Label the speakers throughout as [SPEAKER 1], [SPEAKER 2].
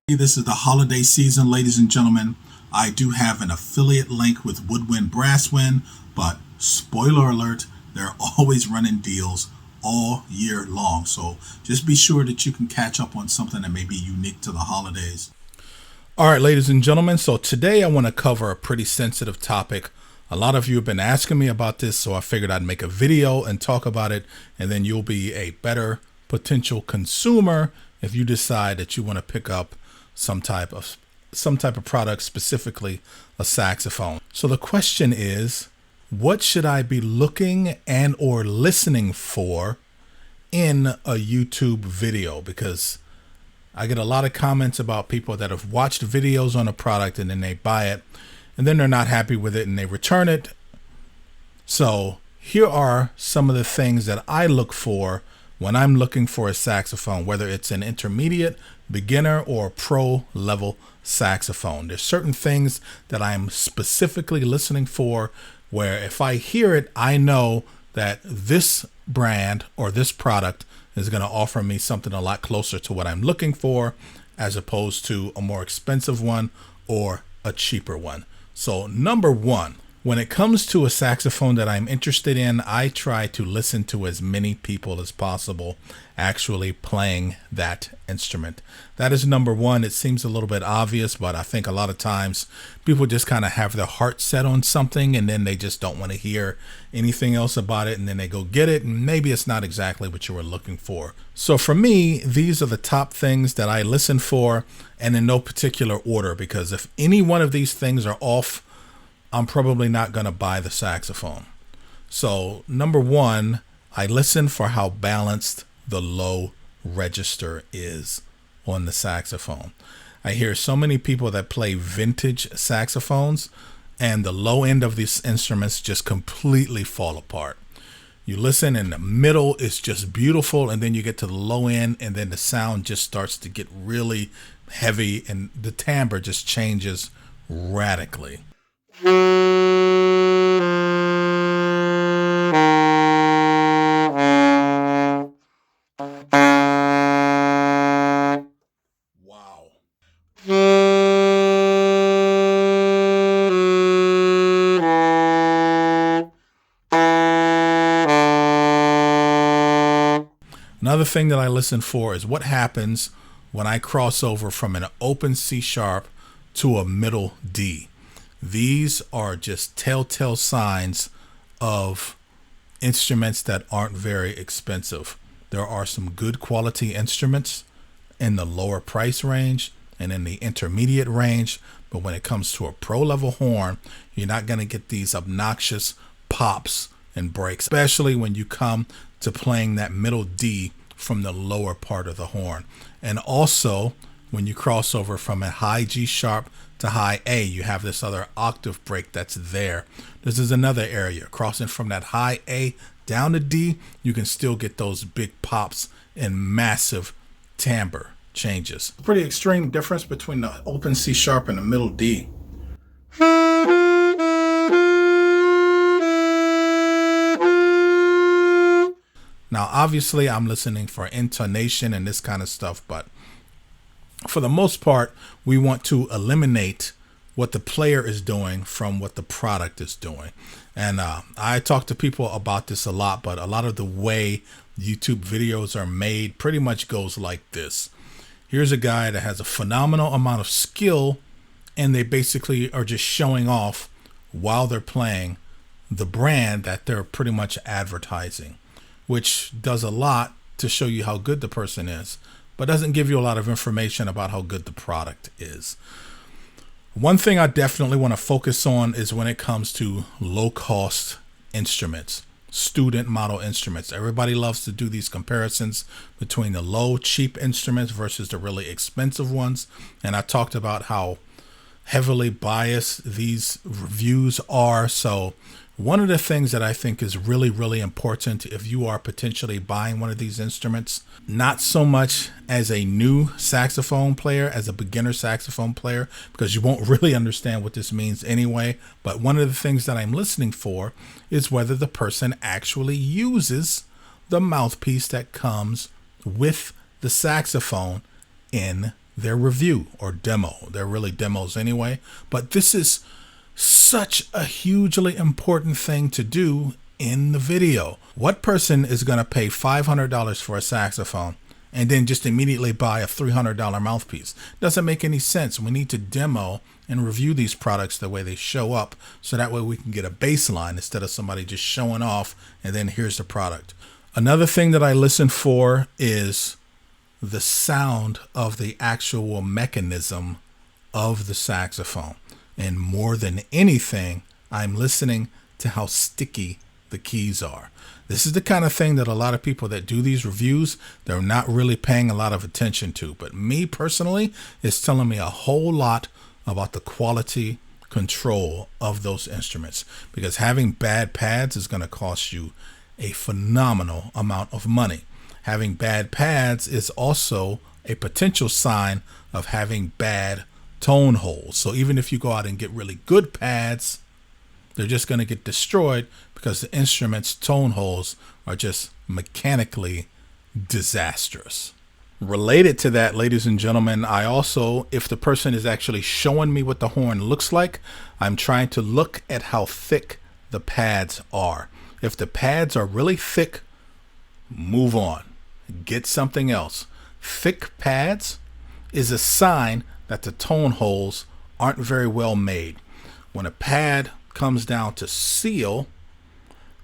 [SPEAKER 1] This is the holiday season, ladies and gentlemen. I do have an affiliate link with Woodwind Brasswind, but spoiler alert, they're always running deals all year long. So just be sure that you can catch up on something that may be unique to the holidays. All right, ladies and gentlemen. So today I want to cover a pretty sensitive topic. A lot of you have been asking me about this, so I figured I'd make a video and talk about it, and then you'll be a better potential consumer if you decide that you want to pick up some type of product, specifically a saxophone. So the question is, what should I be looking and or listening for in a YouTube video? Because I get a lot of comments about people that have watched videos on a product and then they buy it and then they're not happy with it and they return it. So here are some of the things that I look for when I'm looking for a saxophone, whether it's an intermediate, beginner, or pro level saxophone. There's certain things that I'm specifically listening for where if I hear it, I know that this brand or this product is going to offer me something a lot closer to what I'm looking for, as opposed to a more expensive one or a cheaper one. So number one, when it comes to a saxophone that I'm interested in, I try to listen to as many people as possible actually playing that instrument. That is number one. It seems a little bit obvious, but I think a lot of times people just kind of have their heart set on something and then they just don't want to hear anything else about it, and then they go get it and maybe it's not exactly what you were looking for. So for me, these are the top things that I listen for, and in no particular order, because if any one of these things are off, I'm probably not going to buy the saxophone. So number one, I listen for how balanced the low register is on the saxophone. I hear so many people that play vintage saxophones and the low end of these instruments just completely fall apart. You listen and the middle is just beautiful, and then you get to the low end and then the sound just starts to get really heavy and the timbre just changes radically. Wow. Another thing that I listen for is what happens when I cross over from an open C sharp to a middle D. These are just telltale signs of instruments that aren't very expensive. There are some good quality instruments in the lower price range and in the intermediate range, but when it comes to a pro level horn, you're not going to get these obnoxious pops and breaks, especially when you come to playing that middle D from the lower part of the horn. And also when you cross over from a high G sharp to high A, you have this other octave break that's there. This is another area. Crossing from that high A down to D, you can still get those big pops and massive timbre changes. Pretty extreme difference between the open C sharp and the middle D. Now, obviously, I'm listening for intonation and this kind of stuff, but for the most part, we want to eliminate what the player is doing from what the product is doing. And I talk to people about this a lot, but a lot of the way YouTube videos are made pretty much goes like this. Here's a guy that has a phenomenal amount of skill, and they basically are just showing off while they're playing the brand that they're pretty much advertising, which does a lot to show you how good the person is, but doesn't give you a lot of information about how good the product is. One thing I definitely want to focus on is when it comes to low cost instruments, student model instruments. Everybody loves to do these comparisons between the low cheap instruments versus the really expensive ones. And I talked about how heavily biased these reviews are. So one of the things that I think is really, really important if you are potentially buying one of these instruments, not so much as a new saxophone player, as a beginner saxophone player, because you won't really understand what this means anyway. But one of the things that I'm listening for is whether the person actually uses the mouthpiece that comes with the saxophone in their review or demo. They're really demos anyway, but this is such a hugely important thing to do in the video. What person is going to pay $500 for a saxophone and then just immediately buy a $300 mouthpiece? Doesn't make any sense. We need to demo and review these products the way they show up, so that way we can get a baseline instead of somebody just showing off and then here's the product. Another thing that I listen for is the sound of the actual mechanism of the saxophone. And more than anything, I'm listening to how sticky the keys are. This is the kind of thing that a lot of people that do these reviews, they're not really paying a lot of attention to. But me personally, it's telling me a whole lot about the quality control of those instruments, because having bad pads is going to cost you a phenomenal amount of money. Having bad pads is also a potential sign of having bad tone holes. So even if you go out and get really good pads, they're just going to get destroyed because the instrument's tone holes are just mechanically disastrous. Related to that, ladies and gentlemen, I also, if the person is actually showing me what the horn looks like, I'm trying to look at how thick the pads are. If the pads are really thick, move on. Get something else. Thick pads is a sign that the tone holes aren't very well made. When a pad comes down to seal,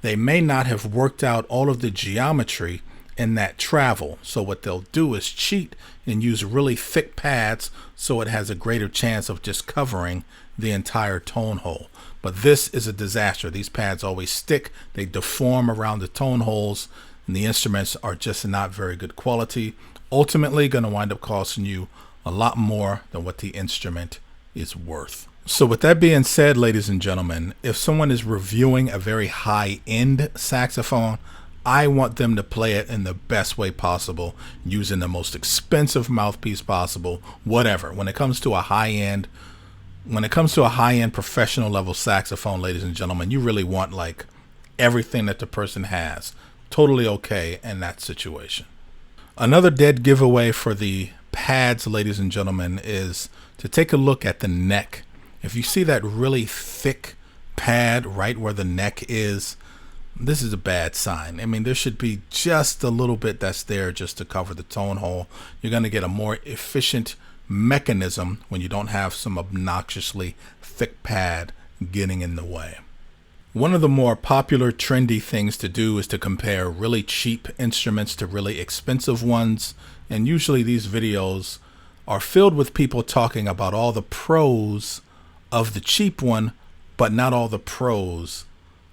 [SPEAKER 1] they may not have worked out all of the geometry in that travel. So what they'll do is cheat and use really thick pads so it has a greater chance of just covering the entire tone hole. But this is a disaster. These pads always stick, they deform around the tone holes, and the instruments are just not very good quality. Ultimately going to wind up costing you a lot more than what the instrument is worth. So with that being said, ladies and gentlemen, if someone is reviewing a very high-end saxophone, I want them to play it in the best way possible, using the most expensive mouthpiece possible, whatever. When it comes to a high-end professional level saxophone, ladies and gentlemen, you really want like everything that the person has. Totally okay in that situation. Another dead giveaway for the pads, ladies and gentlemen, is to take a look at the neck. If you see that really thick pad right where the neck is, this is a bad sign. I mean, there should be just a little bit that's there just to cover the tone hole. You're going to get a more efficient mechanism when you don't have some obnoxiously thick pad getting in the way. One of the more popular trendy things to do is to compare really cheap instruments to really expensive ones. And usually these videos are filled with people talking about all the pros of the cheap one, but not all the pros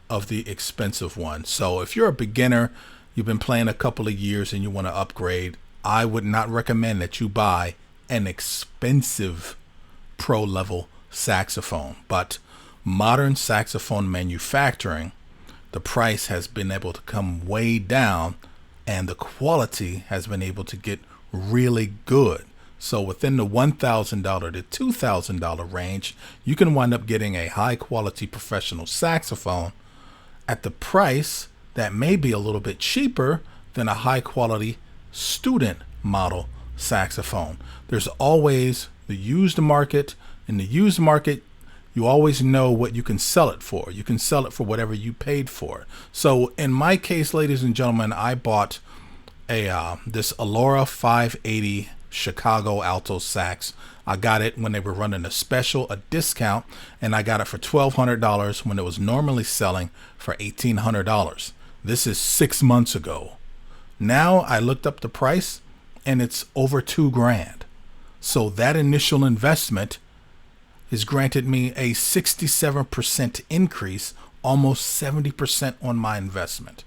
[SPEAKER 1] of the expensive one. So if you're a beginner, you've been playing a couple of years and you want to upgrade, I would not recommend that you buy an expensive pro level saxophone. But modern saxophone manufacturing, the price has been able to come way down and the quality has been able to get really good. So within the $1,000 to $2,000 range, you can wind up getting a high quality professional saxophone at the price that may be a little bit cheaper than a high quality student model saxophone. There's always the used market. In the used market, you always know what you can sell it for. You can sell it for whatever you paid for it. So in my case, ladies and gentlemen, I bought this Alora 580 Chicago Alto sax. I got it when they were running a special, a discount, and I got it for $1,200 when it was normally selling for $1,800. This is 6 months ago. Now I looked up the price and it's over $2,000. So that initial investment has granted me a 67% increase, almost 70% on my investment.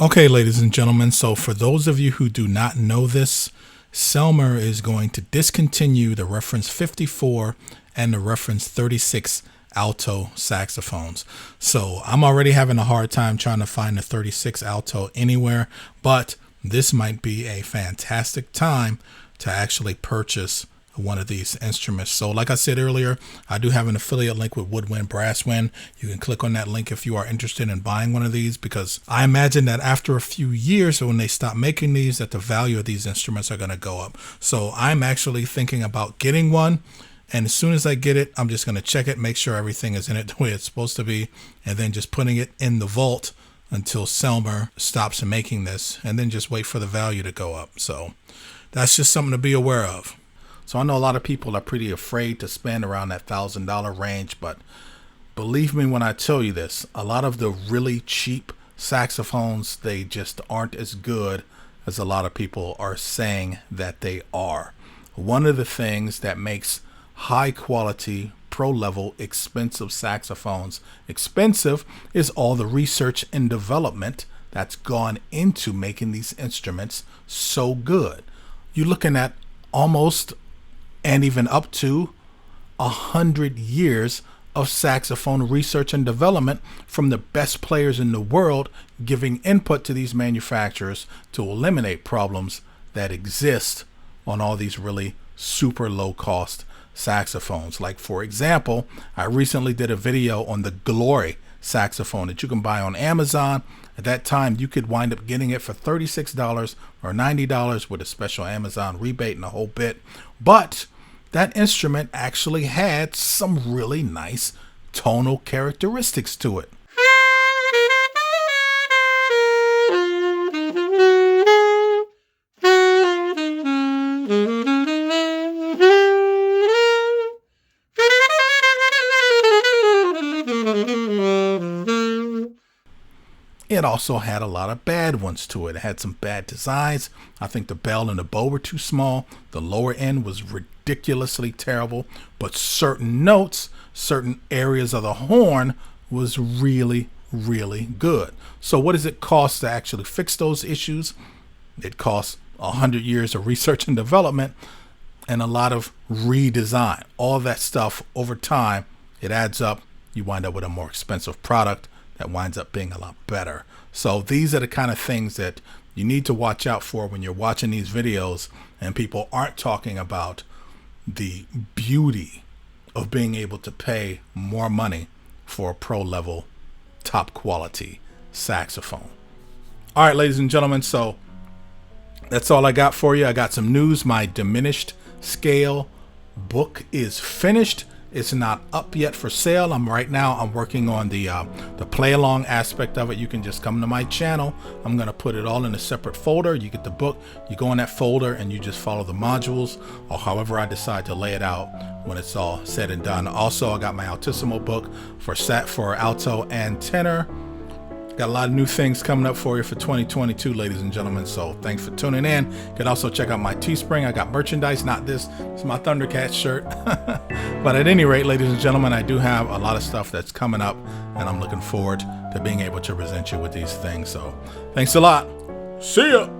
[SPEAKER 1] Okay, ladies and gentlemen, so for those of you who do not know this, Selmer is going to discontinue the reference 54 and the reference 36 alto saxophones. So I'm already having a hard time trying to find the 36 alto anywhere, but this might be a fantastic time to actually purchase one of these instruments. So like I said earlier, I do have an affiliate link with Woodwind Brasswind. You can click on that link if you are interested in buying one of these, because I imagine that after a few years, or when they stop making these, that the value of these instruments are going to go up. So I'm actually thinking about getting one. And as soon as I get it, I'm just going to check it, make sure everything is in it the way it's supposed to be, and then just putting it in the vault until Selmer stops making this, and then just wait for the value to go up. So that's just something to be aware of. So I know a lot of people are pretty afraid to spend around that $1,000 range, but believe me when I tell you this, a lot of the really cheap saxophones, they just aren't as good as a lot of people are saying that they are. One of the things that makes high quality, pro level, expensive saxophones expensive is all the research and development that's gone into making these instruments so good. You're looking at almost and even up to 100 years of saxophone research and development from the best players in the world, giving input to these manufacturers to eliminate problems that exist on all these really super low cost saxophones. Like, for example, I recently did a video on the Glory saxophone that you can buy on Amazon. At that time, you could wind up getting it for $36 or $90 with a special Amazon rebate and a whole bit. But that instrument actually had some really nice tonal characteristics to it. It also had a lot of bad ones to it. It had some bad designs. I think the bell and the bow were too small. The lower end was ridiculously terrible, but certain notes, certain areas of the horn was really, really good. So what does it cost to actually fix those issues? It costs 100 years of research and development and a lot of redesign. All that stuff over time, it adds up. You wind up with a more expensive product that winds up being a lot better. So these are the kind of things that you need to watch out for when you're watching these videos and people aren't talking about the beauty of being able to pay more money for a pro level, top quality saxophone. All right, ladies and gentlemen, so that's all I got for you. I got some news. My Diminished scale book is finished. It's not up yet for sale. I'm working on the play along aspect of it. You can just come to my channel. I'm going to put it all in a separate folder. You get the book, you go in that folder and you just follow the modules, or however I decide to lay it out when it's all said and done. Also, I got my Altissimo book for Alto and Tenor. Got a lot of new things coming up for you for 2022, ladies and gentlemen. So thanks for tuning in. You can also check out my Teespring. I got merchandise, not this. It's my Thundercat shirt. But at any rate, ladies and gentlemen, I do have a lot of stuff that's coming up, and I'm looking forward to being able to present you with these things. So thanks a lot. See ya.